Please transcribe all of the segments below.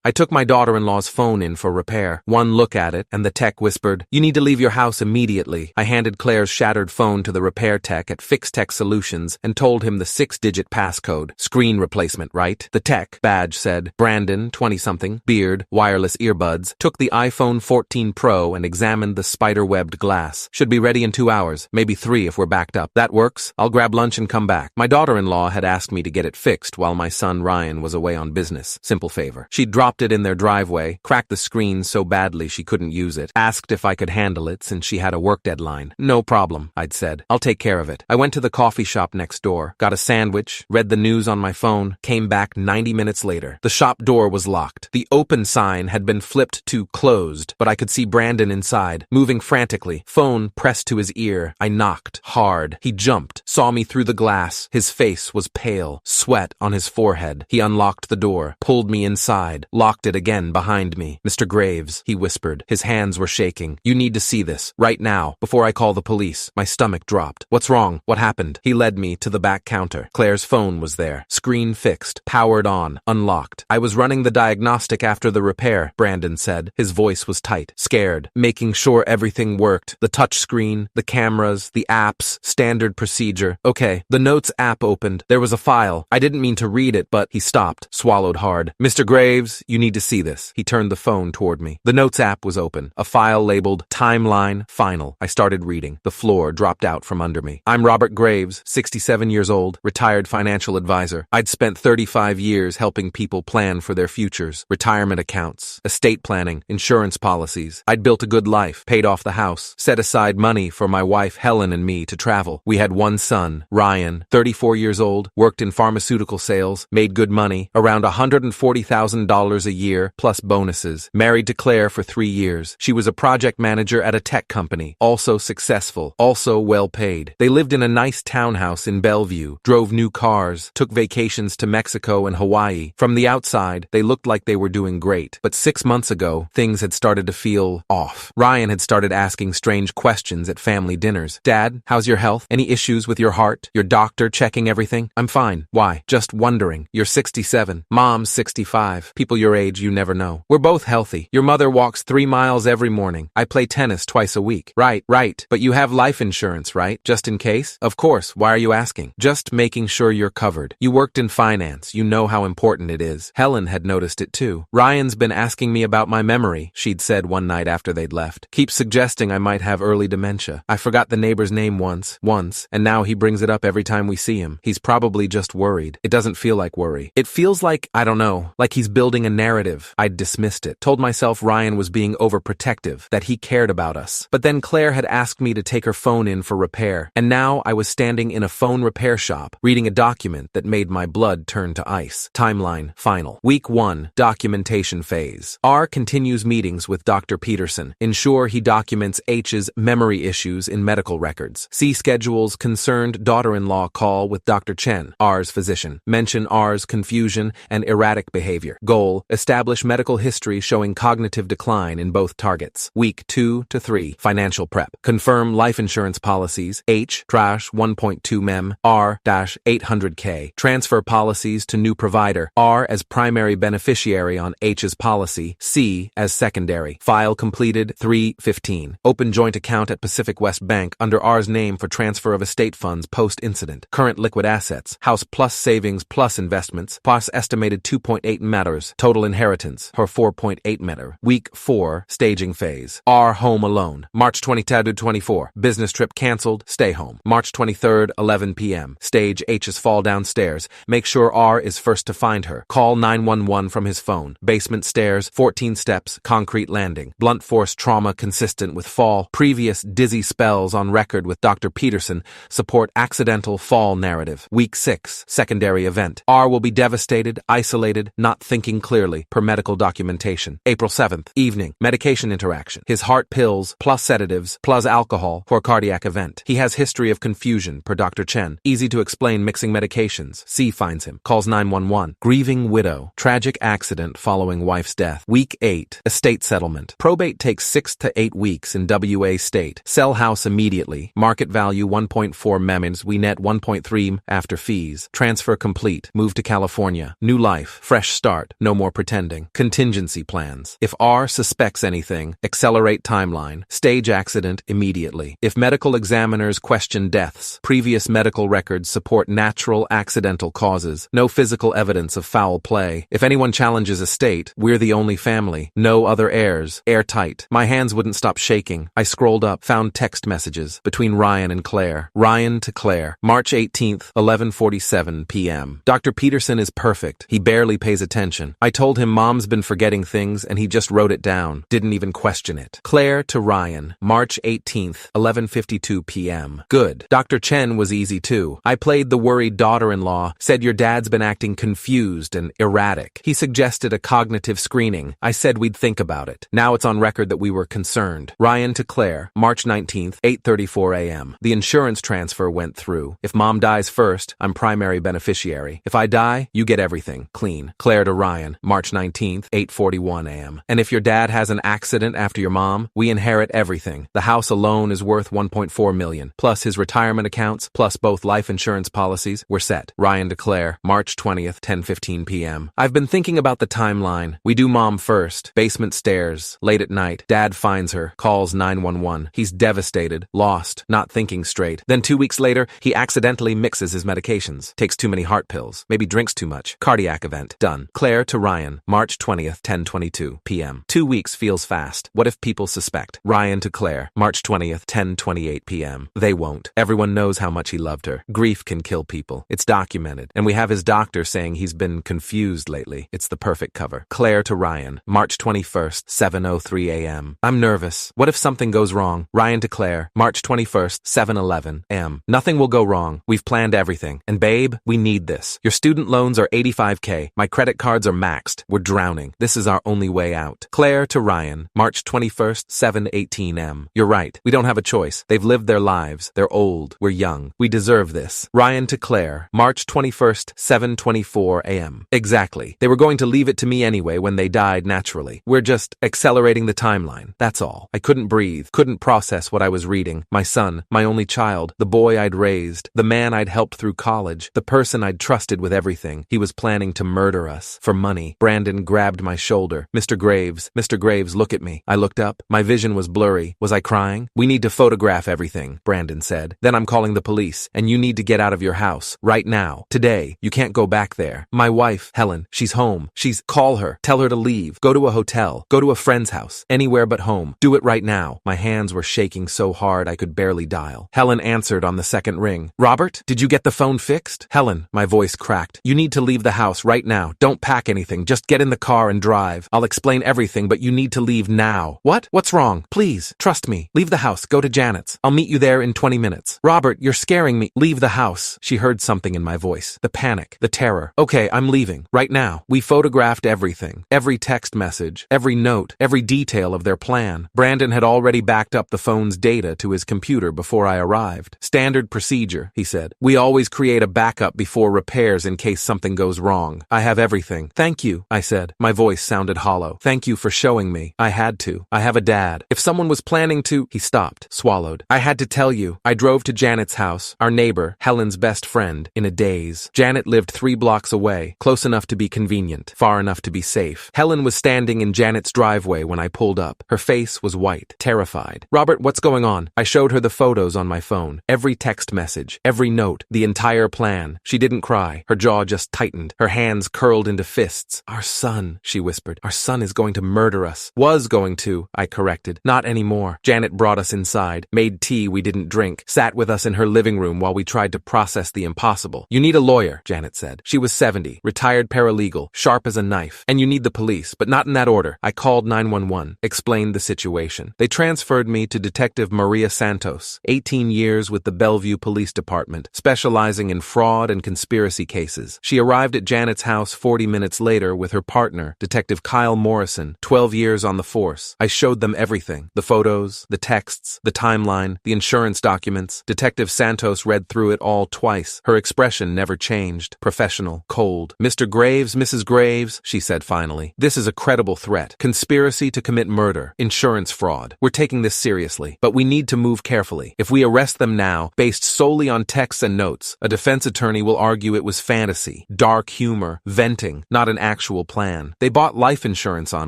I took my daughter-in-law's phone in for repair. One look at it, and the tech whispered, "You need to leave your house immediately." I handed Claire's shattered phone to the repair tech at Fix Tech Solutions and told him the 6-digit passcode. Screen replacement, right? The tech badge said, Brandon, 20-something, beard, wireless earbuds, took the iPhone 14 Pro and examined the spider-webbed glass. Should be ready in 2 hours, maybe 3 if we're backed up. That works. I'll grab lunch and come back. My daughter-in-law had asked me to get it fixed while my son Ryan was away on business. Simple favor. She dropped it in their driveway, cracked the screen so badly she couldn't use it, asked if I could handle it since she had a work deadline. No problem, I'd said. I'll take care of it. I went to the coffee shop next door, got a sandwich, read the news on my phone, came back 90 minutes later. The shop door was locked. The open sign had been flipped to closed, but I could see Brandon inside, moving frantically, phone pressed to his ear. I knocked hard. He jumped, saw me through the glass. His face was pale, sweat on his forehead. He unlocked the door, pulled me inside, locked it again behind me. "Mr. Graves," he whispered. His hands were shaking. "You need to see this, right now, before I call the police." My stomach dropped. "What's wrong? What happened?" He led me to the back counter. Claire's phone was there. Screen fixed, powered on, unlocked. "I was running the diagnostic after the repair," Brandon said. His voice was tight, scared, making sure everything worked. The touch screen, the cameras, the apps, standard procedure. "Okay." The Notes app opened. There was a file. I didn't mean to read it, but he stopped, swallowed hard. "Mr. Graves, you need to see this." He turned the phone toward me. The Notes app was open. A file labeled Timeline Final. I started reading. The floor dropped out from under me. "I'm Robert Graves, 67 years old, retired financial advisor. I'd spent 35 years helping people plan for their futures, retirement accounts, estate planning, insurance policies. I'd built a good life, paid off the house, set aside money for my wife Helen and me to travel. We had one son, Ryan, 34 years old, worked in pharmaceutical sales, made good money, around $140,000 a year, plus bonuses. Married to Claire for 3 years. She was a project manager at a tech company, also successful, also well paid. They lived in a nice townhouse in Bellevue, drove new cars, took vacations to Mexico and Hawaii. From the outside, they looked like they were doing great. But 6 months ago, things had started to feel off. Ryan had started asking strange questions at family dinners. "Dad, how's your health? Any issues with your heart? Your doctor checking everything?" "I'm fine." "Why?" "Just wondering. You're 67. Mom's 65. People your age, you never know. We're both healthy. Your mother walks 3 miles every morning. I play tennis twice a week." Right. But you have life insurance, right? Just in case?" "Of course. Why are you asking?" "Just making sure you're covered. You worked in finance. You know how important it is." Helen had noticed it too. "Ryan's been asking me about my memory," she'd said one night after they'd left. "Keeps suggesting I might have early dementia. I forgot the neighbor's name once, and now he brings it up every time we see him. He's probably just worried." "It doesn't feel like worry. It feels like, I don't know, like he's building a narrative." I'd dismissed it. Told myself Ryan was being overprotective, that he cared about us. But then Claire had asked me to take her phone in for repair, and now I was standing in a phone repair shop, reading a document that made my blood turn to ice. Timeline Final. Week 1, Documentation Phase. R continues meetings with Dr. Peterson. Ensure he documents H's memory issues in medical records. C schedules concerned daughter-in-law call with Dr. Chen, R's physician. Mention R's confusion and erratic behavior. Goal, establish medical history showing cognitive decline in both targets. Week 2 to 3, Financial prep. Confirm life insurance policies. H, trash 1.2 mem, R-800K. Transfer policies to new provider. R as primary beneficiary on H's policy. C as secondary. File completed 3/15. Open joint account at Pacific West Bank under R's name for transfer of estate funds post-incident. Current liquid assets. House plus savings plus investments. Plus estimated 2.8 matters. Total inheritance. Her 4.8 matter. Week 4, staging phase. R home alone. March 23rd to 24. Business trip canceled. Stay home. March 23rd, 11 p.m. Stage H's fall downstairs. Make sure R is first to find her. Call 911 from his phone. Basement stairs, 14 steps, concrete landing. Blunt force trauma consistent with fall. Previous dizzy spells on record with Dr. Peterson support accidental fall narrative. Week 6, secondary event. R will be devastated, isolated, not thinking clearly, per medical documentation. April 7th, evening, medication interaction. His heart pills, plus sedatives, plus alcohol, for cardiac event. He has history of confusion, per Dr. Chen. Easy to explain mixing medications. C finds him. Calls 911. Grieving widow. Tragic accident following wife's death. Week 8, estate settlement. Probate takes 6 to 8 weeks in WA state. Sell house immediately. Market value 1.4 million. We net 1.3 after fees. Transfer complete. Move to California. New life. Fresh start. No more pretending. Contingency plans. If R suspects anything, accelerate timeline. Stage accident immediately. If medical examiners question deaths, previous medical records support natural accidental causes. No physical evidence of foul play. If anyone challenges estate, we're the only family. No other heirs. Airtight. My hands wouldn't stop shaking. I scrolled up, found text messages between Ryan and Claire. Ryan to Claire. March 18th, 11:47 p.m. Dr. Peterson is perfect. He barely pays attention. I told him Mom's been forgetting things and he just wrote it down. Didn't even question it. Claire to Ryan. March 18th, 11:52 p.m. Good. Dr. Chen was easy too. I played the worried daughter-in-law, said your dad's been acting confused and erratic. He suggested a cognitive screening. I said we'd think about it. Now it's on record that we were concerned. Ryan to Claire. March 19th, 8:34 a.m. The insurance transfer went through. If Mom dies first, I'm primary beneficiary. If I die, you get everything. Clean. Claire to Ryan. March 19th, 8:41 a.m. And if your dad has an accident after your mom, we inherit everything. The house alone is worth $1.4 million, plus his retirement accounts, plus both life insurance policies. We're set. Ryan to Claire. March 20th, 10:15 p.m. I've been thinking about the timeline. We do Mom first. Basement stairs. Late at night. Dad finds her. Calls 911. He's devastated. Lost. Not thinking straight. Then 2 weeks later, he accidentally mixes his medications. Takes too many heart pills. Maybe drinks too much. Cardiac event. Done. Claire to Ryan. March 20th, 10:22 p.m. 2 weeks feels fast. What if people suspect? Ryan to Claire. March 20th, 10:28 p.m. They won't. Everyone knows how much he loved her. Grief can kill people. It's documented. And we have his doctor saying he's been confused lately. It's the perfect cover. Claire to Ryan. March 21st, 7:03 a.m. I'm nervous. What if something goes wrong? Ryan to Claire. March 21st, 7:11 a.m. Nothing will go wrong. We've planned everything. And babe, we need this. Your student loans are $85K. My credit cards are maxed. We're drowning. This is our only way out. Claire to Ryan. March 21st, 7:18 a.m. You're right. We don't have a choice. They've lived their lives. They're old. We're young. We deserve this. Ryan to Claire. March 21st, 7:24 a.m. Exactly. They were going to leave it to me anyway when they died naturally. We're just accelerating the timeline. That's all. I couldn't breathe. Couldn't process what I was reading. My son, my only child, the boy I'd raised, the man I'd helped through college, the person I'd trusted with everything. He was planning to murder us. For money. Brandon grabbed my shoulder. Mr. Graves, look at me. I looked up. My vision was blurry. Was I crying? We need to photograph everything, Brandon said. Then I'm calling the police, and you need to get out of your house. Right now. Today. You can't go back there. My wife, Helen, she's home. Call her. Tell her to leave. Go to a hotel. Go to a friend's house. Anywhere but home. Do it right now. My hands were shaking so hard I could barely dial. Helen answered on the second ring. Robert, did you get the phone fixed? Helen, my voice cracked. You need to leave the house right now. Don't pack anything. Just get in the car and drive. I'll explain everything, but you need to leave now. What? What's wrong? Please, trust me. Leave the house. Go to Janet's. I'll meet you there in 20 minutes. Robert, you're scaring me. Leave the house. She heard something in my voice. The panic. The terror. Okay, I'm leaving. Right now. We photographed everything. Every text message. Every note. Every detail of their plan. Brandon had already backed up the phone's data to his computer before I arrived. Standard procedure, he said. We always create a backup before repairs in case something goes wrong. I have everything. Thank you, I said. My voice sounded hollow. Thank you for showing me. I had to. I have a dad. If someone was planning to... He stopped, swallowed. I had to tell you. I drove to Janet's house, our neighbor, Helen's best friend, in a daze. Janet lived 3 blocks away, close enough to be convenient, far enough to be safe. Helen was standing in Janet's driveway when I pulled up. Her face was white, terrified. Robert, what's going on? I showed her the photos on my phone. Every text message, every note, the entire plan. She didn't cry. Her jaw just tightened. Her hands curled into fists. Our son, she whispered. Our son is going to murder us. Was going to, I corrected. Not anymore. Janet brought us inside, made tea we didn't drink, sat with us in her living room while we tried to process the impossible. You need a lawyer, Janet said. She was 70, retired paralegal, sharp as a knife. And you need the police, but not in that order. I called 911, explained the situation. They transferred me to Detective Maria Santos, 18 years with the Bellevue Police Department, specializing in fraud and conspiracy cases. She arrived at Janet's house 40 minutes later with her partner, Detective Kyle Morrison, 12 years on the force. I showed them everything. The photos, the texts, the timeline, the insurance documents. Detective Santos read through it all twice. Her expression never changed. Professional, cold. Mr. Graves, Mrs. Graves, she said finally. This is a credible threat. Conspiracy to commit murder. Insurance fraud. We're taking this seriously, but we need to move carefully. If we arrest them now, based solely on texts and notes, a defense attorney will argue it was fantasy, dark humor, venting, not an actual actual plan. They bought life insurance on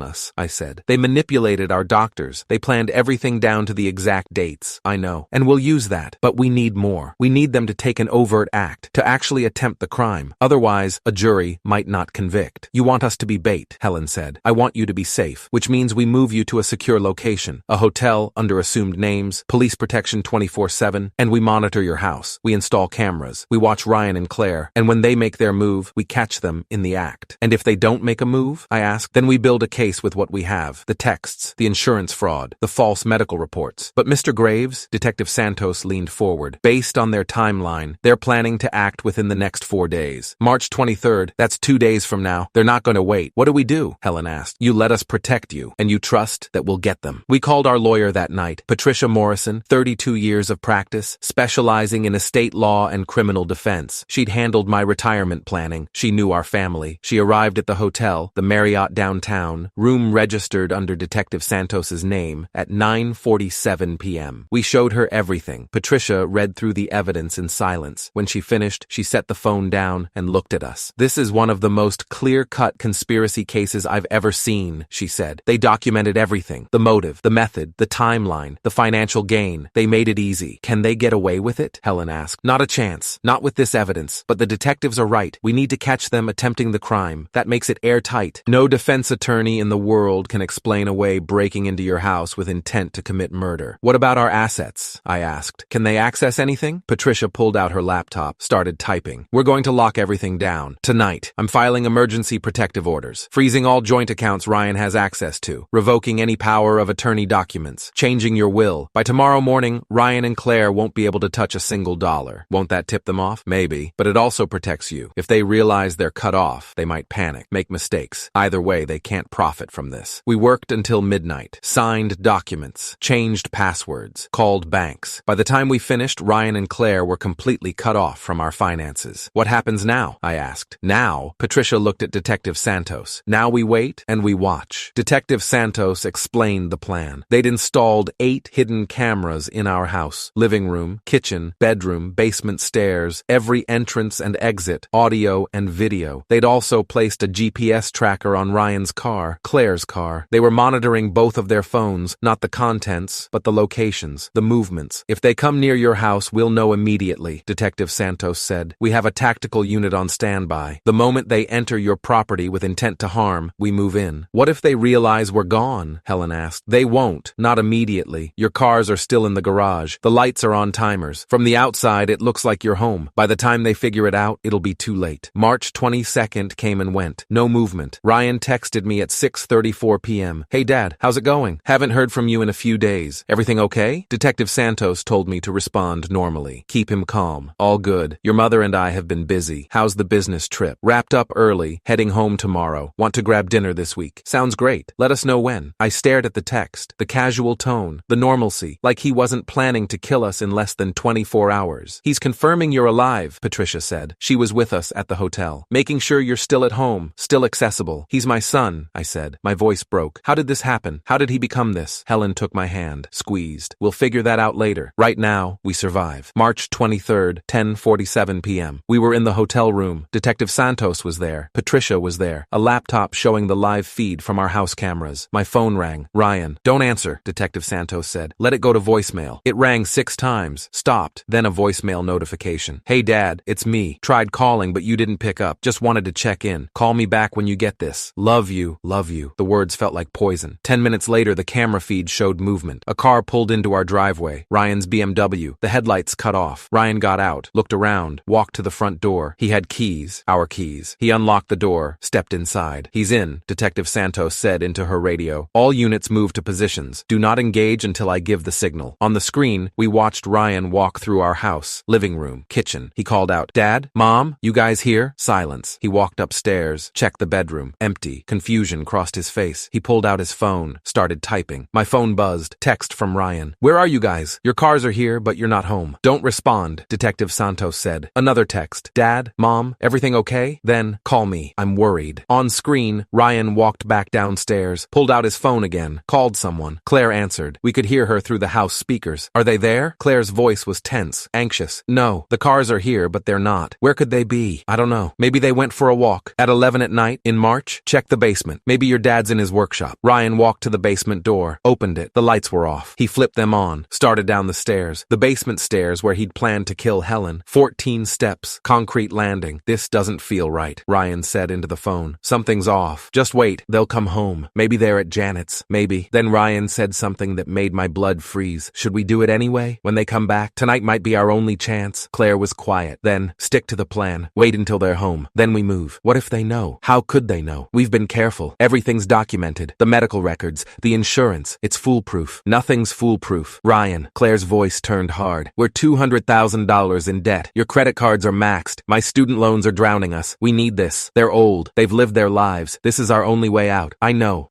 us, I said. They manipulated our doctors. They planned everything down to the exact dates. I know. And we'll use that. But we need more. We need them to take an overt act, to actually attempt the crime. Otherwise, a jury might not convict. You want us to be bait, Helen said. I want you to be safe, which means we move you to a secure location, a hotel under assumed names, police protection 24/7, and we monitor your house. We install cameras. We watch Ryan and Claire, and when they make their move, we catch them in the act. And if they don't make a move, I asked, then we build a case with what we have, the texts, the insurance fraud, the false medical reports. But Mr. Graves, Detective Santos leaned forward. Based on their timeline, they're planning to act within the next 4 days. March 23rd, that's 2 days from now. They're not going to wait. What do we do? Helen asked. You let us protect you, and you trust that we'll get them. We called our lawyer that night, Patricia Morrison, 32 years of practice, specializing in estate law and criminal defense. She'd handled my retirement planning. She knew our family. She arrived at the hotel, the Marriott downtown, room registered under Detective Santos's name, at 9:47 p.m. We showed her everything. Patricia read through the evidence in silence. When she finished, she set the phone down and looked at us. This is one of the most clear-cut conspiracy cases I've ever seen, she said. They documented everything. The motive, the method, the timeline, the financial gain. They made it easy. Can they get away with it? Helen asked. Not a chance. Not with this evidence. But the detectives are right. We need to catch them attempting the crime. That makes it airtight. No defense attorney in the world can explain away breaking into your house with intent to commit murder. What about our assets? I asked. Can they access anything? Patricia pulled out her laptop, started typing. We're going to lock everything down. Tonight, I'm filing emergency protective orders, freezing all joint accounts Ryan has access to, revoking any power of attorney documents, changing your will. By tomorrow morning, Ryan and Claire won't be able to touch a single dollar. Won't that tip them off? Maybe. But it also protects you. If they realize they're cut off, they might panic, make mistakes. Either way, they can't profit from this. We worked until midnight, signed documents, changed passwords, called banks. By the time we finished, Ryan and Claire were completely cut off from our finances. What happens now? I asked. Now? Patricia looked at Detective Santos. Now we wait and we watch. Detective Santos explained the plan. They'd installed 8 hidden cameras in our house. Living room, kitchen, bedroom, basement stairs, every entrance and exit, audio and video. They'd also placed a GPS tracker on Ryan's car, Claire's car. They were monitoring both of their phones, not the contents, but the locations, the movements. If they come near your house, we'll know immediately, Detective Santos said. We have a tactical unit on standby. The moment they enter your property with intent to harm, we move in. What if they realize we're gone? Helen asked. They won't. Not immediately. Your cars are still in the garage. The lights are on timers. From the outside, it looks like you're home. By the time they figure it out, it'll be too late. March 22nd came and went. No movement. Ryan texted me at 6:34 p.m. Hey Dad, how's it going? Haven't heard from you in a few days. Everything okay? Detective Santos told me to respond normally. Keep him calm. All good. Your mother and I have been busy. How's the business trip? Wrapped up early. Heading home tomorrow. Want to grab dinner this week. Sounds great. Let us know when. I stared at the text. The casual tone. The normalcy. Like he wasn't planning to kill us in less than 24 hours. He's confirming you're alive, Patricia said. She was with us at the hotel. Making sure you're still at home. Still accessible. He's my son, I said. My voice broke. How did this happen? How did he become this? Helen took my hand. Squeezed. We'll figure that out later. Right now, we survive. March 23rd, 10:47 p.m. We were in the hotel room. Detective Santos was there. Patricia was there. A laptop showing the live feed from our house cameras. My phone rang. Ryan. Don't answer, Detective Santos said. Let it go to voicemail. It rang 6 times. Stopped. Then a voicemail notification. Hey Dad, it's me. Tried calling but you didn't pick up. Just wanted to check in. Call me back when you get this. Love you. Love you. The words felt like poison. 10 minutes later, the camera feed showed movement. A car pulled into our driveway. Ryan's BMW. The headlights cut off. Ryan got out, looked around, walked to the front door. He had keys. Our keys. He unlocked the door, stepped inside. He's in, Detective Santos said into her radio. All units move to positions. Do not engage until I give the signal. On the screen, we watched Ryan walk through our house, living room, kitchen. He called out, Dad? Mom? You guys here? Silence. He walked upstairs, checked the bedroom. Empty. Confusion crossed his face. He pulled out his phone, started typing. My phone buzzed. Text from Ryan. Where are you guys? Your cars are here, but you're not home. Don't respond, Detective Santos said. Another text. Dad? Mom? Everything okay? Then, call me. I'm worried. On screen, Ryan walked back downstairs, pulled out his phone again, called someone. Claire answered. We could hear her through the house speakers. Are they there? Claire's voice was tense, anxious. No, the cars are here, but they're not. Where could they be? I don't know. Maybe they went for a walk. At 11 at night, in March? Check the basement. Maybe your dad's in his workshop. Ryan walked to the basement door, opened it. The lights were off. He flipped them on, started down the stairs. The basement stairs where he'd planned to kill Helen. 14 steps, concrete landing. This doesn't feel right, Ryan said into the phone. Something's off. Just wait, they'll come home. Maybe they're at Janet's. Maybe. Then Ryan said something that made my blood freeze. Should we do it anyway? When they come back? Tonight might be our only chance. Claire was quiet. Then, stick to the plan. Wait until they're home. Then we move. What if they know? How could they know? We've been careful. Everything's documented. The medical records, the insurance. It's foolproof. Nothing's foolproof. Ryan, Claire's voice turned hard. We're $200,000 in debt. Your credit cards are maxed. My student loans are drowning us. We need this. They're old. They've lived their lives. This is our only way out. I know.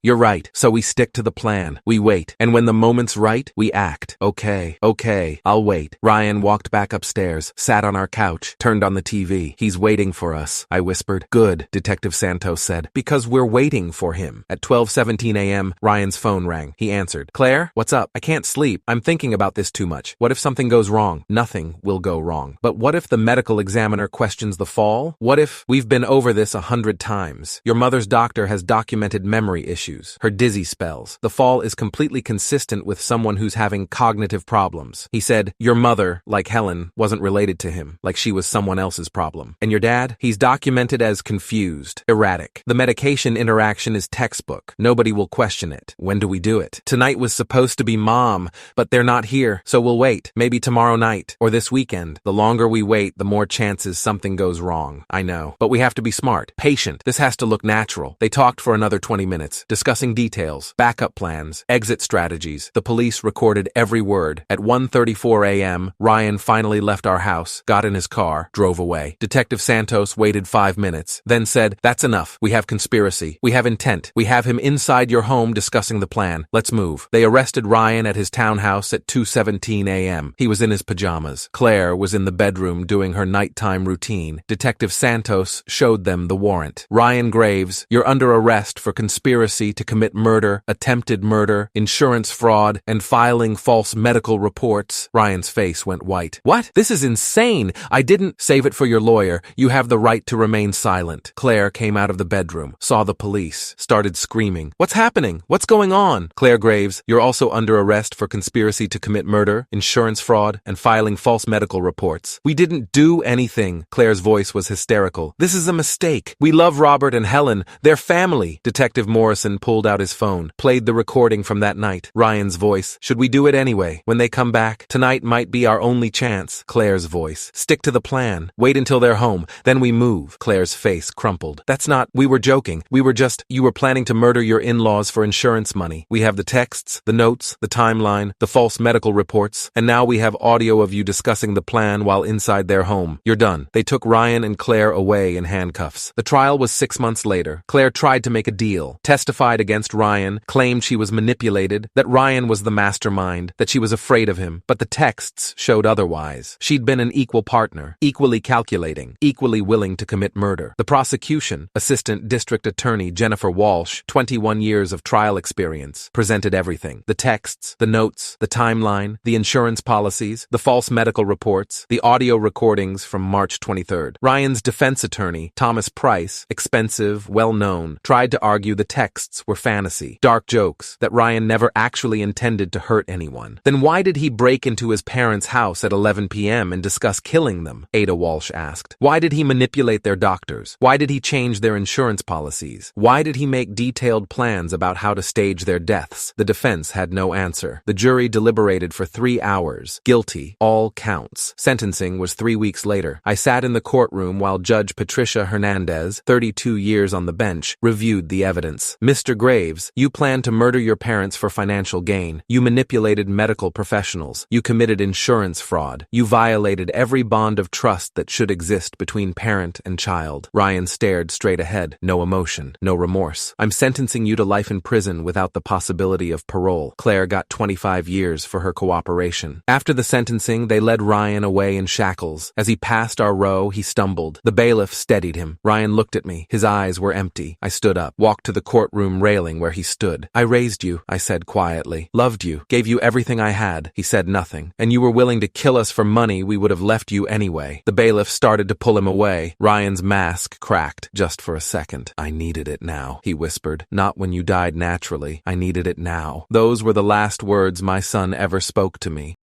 You're right. So we stick to the plan. We wait. And when the moment's right, we act. Okay, I'll wait. Ryan walked back upstairs, sat on our couch, turned on the TV. He's waiting for us, I whispered. Good, Detective Santos said. Because we're waiting for him. At 12:17 a.m., Ryan's phone rang. He answered. Claire, what's up? I can't sleep. I'm thinking about this too much. What if something goes wrong? Nothing will go wrong. But what if the medical examiner questions the fall? What if we've been over this 100 times? Your mother's doctor has documented memory issues, her dizzy spells. The fall is completely consistent with someone who's having cognitive problems. He said, your mother, like Helen, wasn't related to him, like she was someone else's problem. And your dad? He's documented as confused, erratic. The medication interaction is textbook. Nobody will question it. When do we do it? Tonight was supposed to be Mom, but they're not here, so we'll wait. Maybe tomorrow night, or this weekend. The longer we wait, the more chances something goes wrong. I know. But we have to be smart, patient. This has to look natural. They talked for another 20 minutes, discussing details, backup plans, exit strategies. The police recorded every word. At 1:34 a.m., Ryan finally left our house, got in his car, drove away. Detective Santos waited 5 minutes, then said, that's enough. We have conspiracy. We have intent. We have him inside your home discussing the plan. Let's move. They arrested Ryan at his townhouse at 2:17 a.m. He was in his pajamas. Claire was in the bedroom doing her nighttime routine. Detective Santos showed them the warrant. Ryan Graves, you're under arrest for conspiracy to commit murder, attempted murder, insurance fraud, and filing false medical reports. Ryan's face went white. What? This is insane. I didn't. Save it for your lawyer. You have the right to remain silent. Claire came out of the bedroom, saw the police, started screaming. What's happening? What's going on? Claire Graves, you're also under arrest for conspiracy to commit murder, insurance fraud, and filing false medical reports. We didn't do anything. Claire's voice was hysterical. This is a mistake. We love Robert and Helen. They're family. Detective Morrison pulled out his phone, played the recording from that night. Ryan's voice. Should we do it anyway? When they come back? Tonight might be our only chance. Claire's voice. Stick to the plan. Wait until they're home. Then we move. Claire's face crumpled. That's not. We were joking. You were planning to murder your in-laws for insurance money. We have the texts, the notes, the timeline, the false medical reports, and now we have audio of you discussing the plan while inside their home. You're done. They took Ryan and Claire away in handcuffs. The trial was 6 months later. Claire tried to make a deal, testified against Ryan, claimed she was manipulated, that Ryan was the mastermind, that she was afraid of him, but the texts showed otherwise. She'd been an equal partner, equally calculating, equally willing to commit murder. The prosecution, Assistant District Attorney Jennifer Walsh, 21 years of trial experience, presented everything. The texts, the notes, the timeline, the insurance policies, the false medical reports, the audio recordings from March 23rd. Ryan's defense attorney, Thomas Price, expensive, well-known, tried to argue the texts were fantasy, dark jokes, that Ryan never actually intended to hurt anyone. Then why did he break into his parents' house at 11 p.m. and discuss killing them? Ada Walsh asked. Why did he manipulate their doctors? Why did he change their insurance policies? Why did he make detailed plans about how to stage their deaths? The defense had no answer. The jury deliberated for 3 hours. Guilty, all counts. Sentencing was 3 weeks later. I sat in the courtroom while Judge Patricia Hernandez, 32 years on the bench, reviewed the evidence. Mr. Graves, you planned to murder your parents for financial gain. You manipulated medical professionals. You committed insurance fraud. You violated every bond of trust that should exist between parent and child. Ryan stared straight ahead. No emotion, no remorse. I'm sentencing you to life in prison without the possibility of parole. Claire got 25 years for her cooperation. After the sentencing, they led Ryan away in shackles. As he passed our row, he stumbled. The bailiff steadied him. Ryan looked at me. His eyes were empty. I stood up, walked to the courtroom railing where he stood. I raised you, I said quietly. Loved you, gave you everything I had. He said nothing. And you were willing to kill us for money. We would have left you anyway. The bailiff started to pull him away. Ryan's mask crumpled. cracked, just for a second. I needed it now, he whispered. Not when you died naturally. I needed it now. Those were the last words my son ever spoke to me.